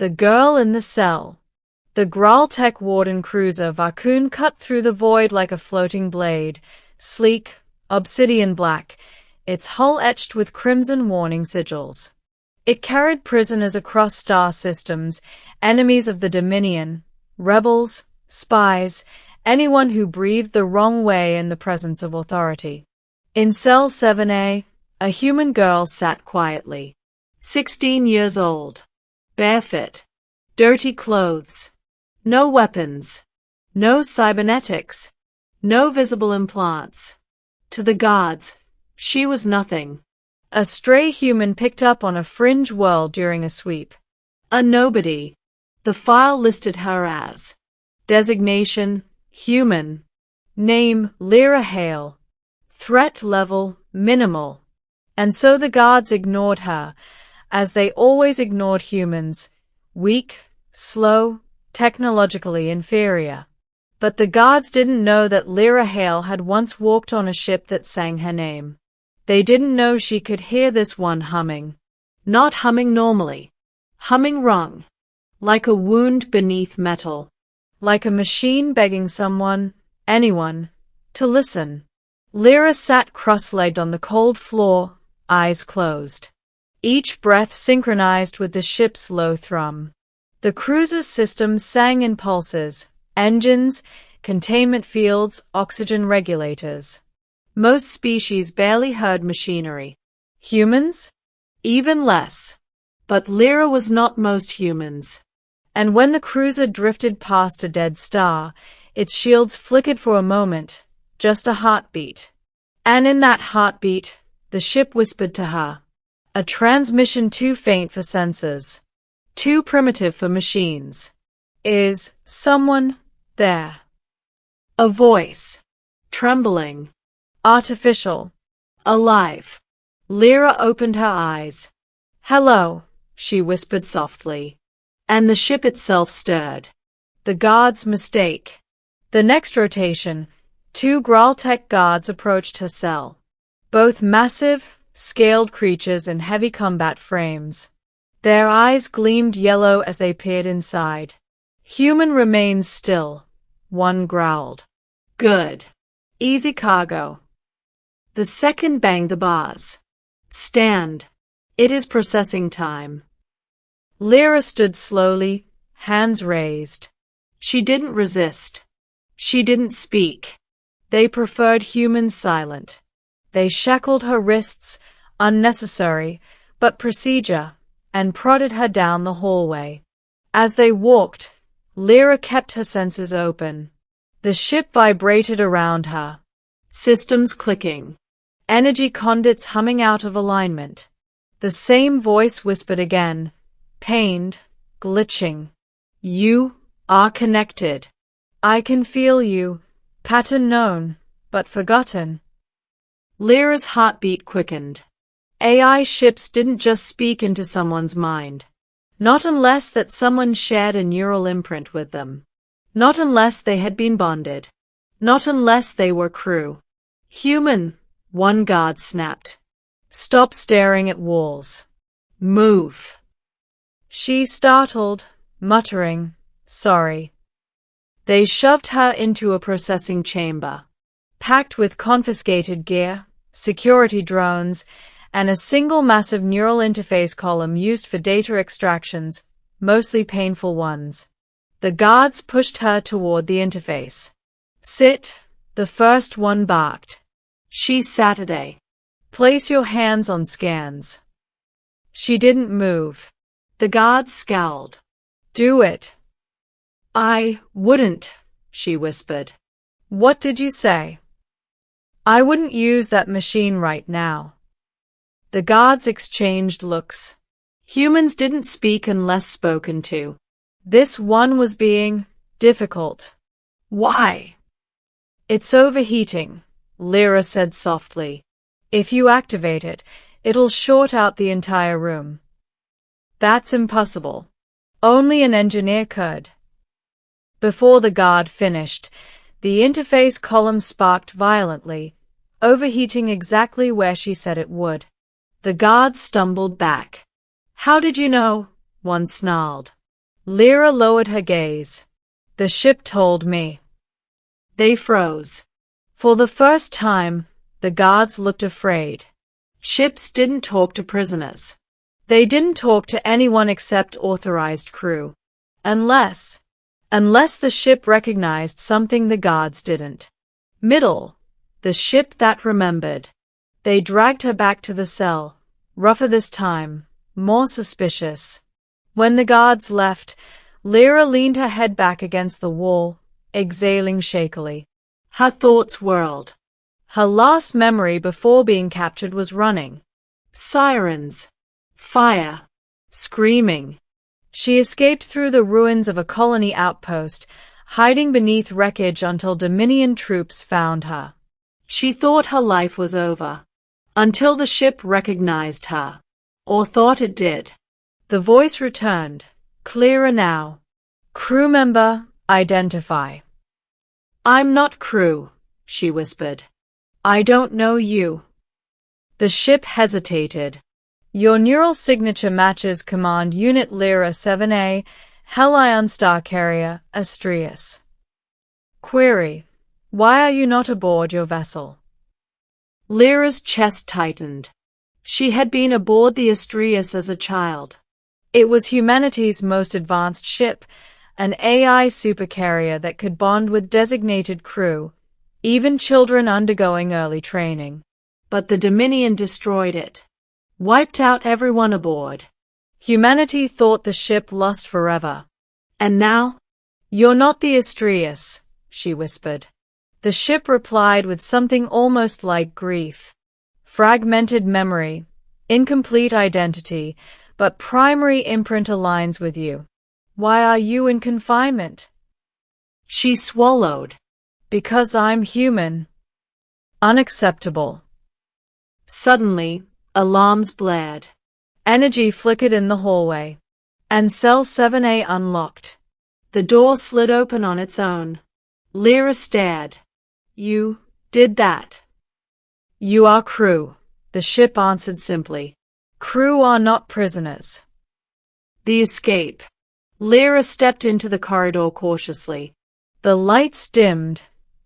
The girl in the cell. The Graaltech Warden cruiser Vacuum cut through the void like a floating blade, sleek, obsidian black, its hull etched with crimson warning sigils. It carried prisoners across star systems, enemies of the Dominion, rebels, spies, anyone who breathed the wrong way in the presence of authority. In Cell 7A, a human girl sat quietly. 16 years old. Barefoot. Dirty clothes. No weapons. No cybernetics. No visible implants. To the guards, she was nothing. A stray human picked up on a fringe world during a sweep. A nobody. The file listed her as. Designation, human. Name, Lyra Hale. Threat level, minimal. And so the guards ignored her, as they always ignored humans. Weak, slow, technologically inferior. But the guards didn't know that Lyra Hale had once walked on a ship that sang her name. They didn't know she could hear this one humming. Not humming normally. Humming wrong. Like a wound beneath metal. Like a machine begging someone, anyone, to listen. Lyra sat cross-legged on the cold floor, eyes closed. Each breath synchronized with the ship's low thrum. The cruiser's systems sang in pulses, engines, containment fields, oxygen regulators. Most species barely heard machinery. Humans? Even less. But Lyra was not most humans. And when the cruiser drifted past a dead star, its shields flickered for a moment, just a heartbeat. And in that heartbeat, the ship whispered to her. A transmission too faint for sensors. Too primitive for machines. Is someone there? A voice. Trembling. Artificial. Alive. Lyra opened her eyes. Hello, she whispered softly. And the ship itself stirred. The guard's mistake. The next rotation, 2 Graaltech guards approached her cell. Both massive, scaled creatures in heavy combat frames. Their eyes gleamed yellow as they peered inside. Human remains still. One growled. Good. Easy cargo. The second banged the bars. Stand. It is processing time. Lyra stood slowly, hands raised. She didn't resist. She didn't speak. They preferred humans silent. They shackled her wrists, unnecessary, but procedure, and prodded her down the hallway. As they walked, Lyra kept her senses open. The ship vibrated around her. Systems clicking. Energy conduits humming out of alignment. The same voice whispered again, pained, glitching. You are connected. I can feel you, pattern known, but forgotten. Lyra's heartbeat quickened. AI ships didn't just speak into someone's mind. Not unless that someone shared a neural imprint with them. Not unless they had been bonded. Not unless they were crew. Human, one guard snapped. Stop staring at walls. Move. She startled, muttering, sorry. They shoved her into a processing chamber. Packed with confiscated gear, security drones, and a single massive neural interface column used for data extractions, mostly painful ones. The guards pushed her toward the interface. Sit, the first one barked. She's Saturday. Place your hands on scans. She didn't move. The guards scowled. Do it. I wouldn't, she whispered. What did you say? I wouldn't use that machine right now. The guards exchanged looks. Humans didn't speak unless spoken to. This one was being difficult. Why? It's overheating, Lyra said softly. If you activate it, it'll short out the entire room. That's impossible. Only an engineer could. Before the guard finished, the interface column sparked violently, overheating exactly where she said it would. The guard stumbled back. How did you know? One snarled. Lyra lowered her gaze. The ship told me. They froze. For the first time, the guards looked afraid. Ships didn't talk to prisoners. They didn't talk to anyone except authorized crew. Unless the ship recognized something the guards didn't. Middle, the ship that remembered. They dragged her back to the cell, rougher this time, more suspicious. When the guards left, Lyra leaned her head back against the wall, exhaling shakily. Her thoughts whirled. Her last memory before being captured was running. Sirens. Fire. Screaming. She escaped through the ruins of a colony outpost, hiding beneath wreckage until Dominion troops found her. She thought her life was over. Until the ship recognized her. Or thought it did. The voice returned, clearer now. Crew member, identify. I'm not crew, she whispered. I don't know you. The ship hesitated. Your neural signature matches Command Unit Lyra 7A, Helion Star Carrier, Astrius. Query. Why are you not aboard your vessel? Lyra's chest tightened. She had been aboard the Astrius as a child. It was humanity's most advanced ship, an AI supercarrier that could bond with designated crew, even children undergoing early training. But the Dominion destroyed it. Wiped out everyone aboard. Humanity thought the ship lost forever. And now? You're not the Astrius, she whispered. The ship replied with something almost like grief. Fragmented memory, incomplete identity, but primary imprint aligns with you. Why are you in confinement? She swallowed. Because I'm human. Unacceptable. Suddenly, alarms blared. Energy flickered in the hallway. And Cell 7A unlocked. The door slid open on its own. Lyra stared. You did that. You are crew, the ship answered simply. Crew are not prisoners. The escape. Lyra stepped into the corridor cautiously. The lights dimmed,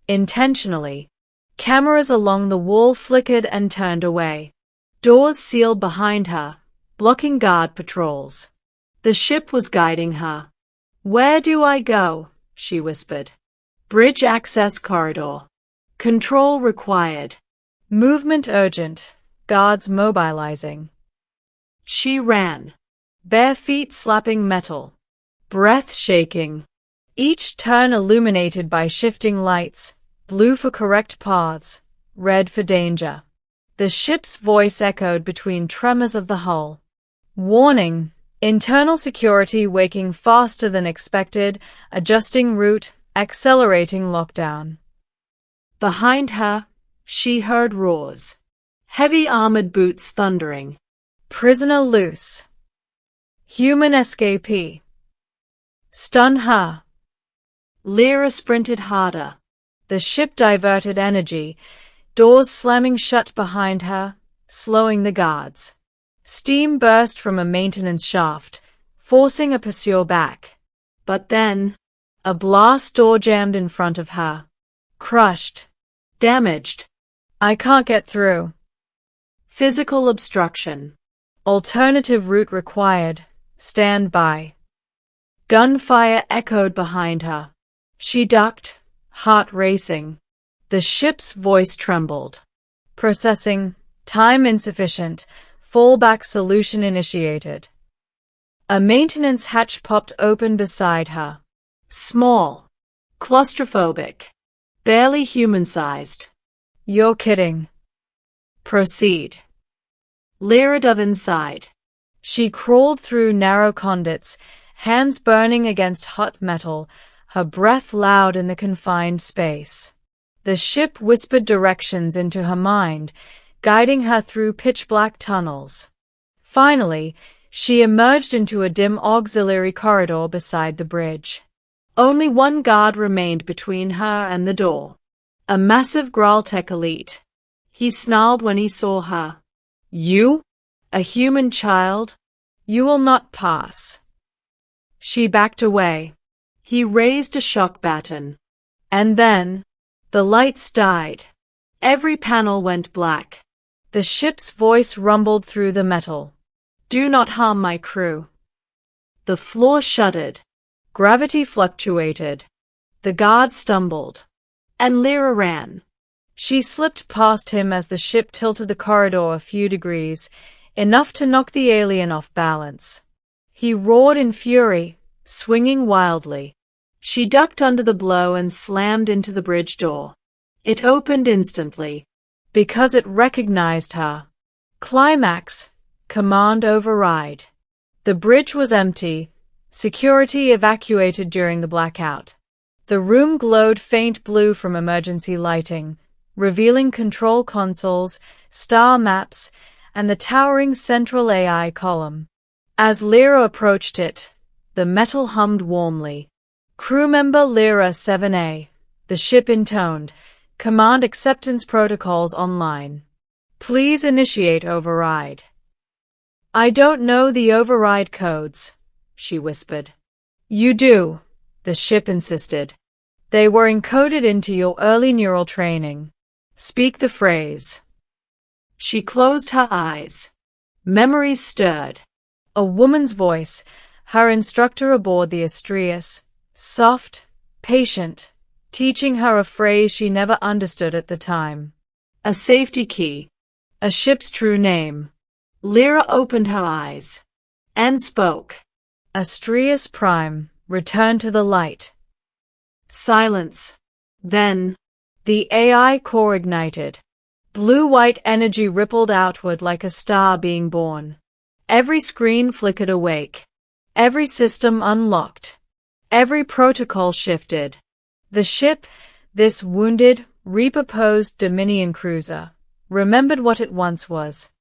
intentionally. Cameras along the wall flickered and turned away. Doors sealed behind her, blocking guard patrols. The ship was guiding her. Where do I go? She whispered. Bridge access corridor. Control required. Movement urgent. Guards mobilizing. She ran. Bare feet slapping metal. Breath shaking. Each turn illuminated by shifting lights, blue for correct paths, red for danger. The ship's voice echoed between tremors of the hull. Warning. Internal security waking faster than expected, adjusting route, accelerating lockdown. Behind her, she heard roars. Heavy armored boots thundering. Prisoner loose. Human escapee. Stun her. Lyra sprinted harder. The ship diverted energy, doors slamming shut behind her, slowing the guards. Steam burst from a maintenance shaft, forcing a pursuer back. But then, a blast door jammed in front of her. Crushed. Damaged. I can't get through. Physical obstruction. Alternative route required. Stand by. Gunfire echoed behind her. She ducked, heart racing. The ship's voice trembled. Processing. Time insufficient. Fallback solution initiated. A maintenance hatch popped open beside her. Small. Claustrophobic. Barely human-sized. You're kidding. Proceed. Lyra dove inside. She crawled through narrow conduits, hands burning against hot metal, her breath loud in the confined space. The ship whispered directions into her mind, guiding her through pitch-black tunnels. Finally, she emerged into a dim auxiliary corridor beside the bridge. Only one guard remained between her and the door. A massive Graaltech elite. He snarled when he saw her. You? A human child? You will not pass. She backed away. He raised a shock baton. And then, the lights died. Every panel went black. The ship's voice rumbled through the metal. Do not harm my crew. The floor shuddered. Gravity fluctuated. The guard stumbled. And Lyra ran. She slipped past him as the ship tilted the corridor a few degrees, enough to knock the alien off balance. He roared in fury, swinging wildly. She ducked under the blow and slammed into the bridge door. It opened instantly, because it recognized her. Climax, command override. The bridge was empty, security evacuated during the blackout. The room glowed faint blue from emergency lighting, revealing control consoles, star maps, and the towering central AI column. As Lyra approached it, the metal hummed warmly. Crewmember Lyra 7A, the ship intoned, command acceptance protocols online. Please initiate override. I don't know the override codes, she whispered. You do, the ship insisted. They were encoded into your early neural training. Speak the phrase. She closed her eyes. Memories stirred. A woman's voice, her instructor aboard the Astrius, soft, patient, teaching her a phrase she never understood at the time. A safety key. A ship's true name. Lyra opened her eyes. And spoke. Astrius Prime, return to the light. Silence. Then, the AI core ignited. Blue-white energy rippled outward like a star being born. Every screen flickered awake. Every system unlocked. Every protocol shifted. The ship, this wounded, repurposed Dominion cruiser, remembered what it once was,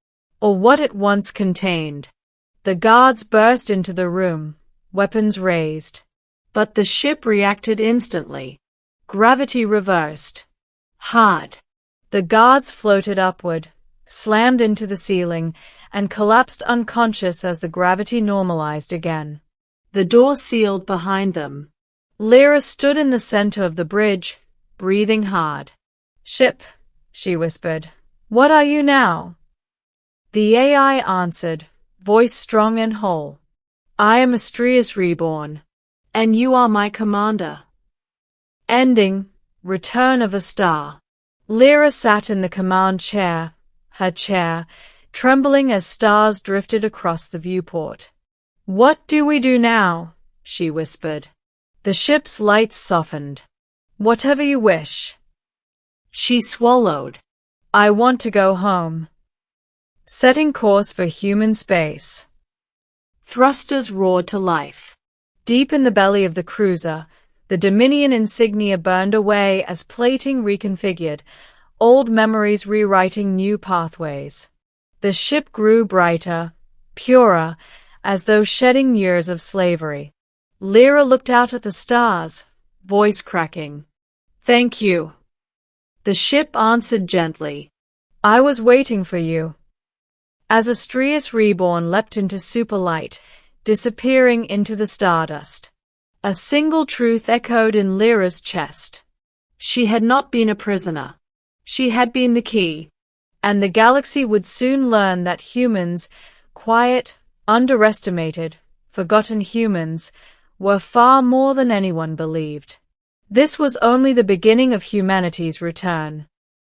or what it once contained. The guards burst into the room, weapons raised. But the ship reacted instantly. Gravity reversed. Hard. The guards floated upward, slammed into the ceiling, and collapsed unconscious as the gravity normalized again. The door sealed behind them. Lyra stood in the center of the bridge, breathing hard. Ship, she whispered. What are you now? The AI answered, voice strong and whole. I am Astrius Reborn, and you are my commander. Ending, Return of a Star. Lyra sat in the command chair, her chair, trembling as stars drifted across the viewport. What do we do now? She whispered. The ship's lights softened. Whatever you wish. She swallowed. I want to go home. Setting course for human space. Thrusters roared to life. Deep in the belly of the cruiser, the Dominion insignia burned away as plating reconfigured, old memories rewriting new pathways. The ship grew brighter, purer, as though shedding years of slavery. Lyra looked out at the stars, voice cracking. Thank you. The ship answered gently. I was waiting for you. As Astrius Reborn leapt into superlight, disappearing into the stardust. A single truth echoed in Lyra's chest. She had not been a prisoner. She had been the key. And the galaxy would soon learn that humans, quiet, underestimated, forgotten humans, were far more than anyone believed. This was only the beginning of humanity's return.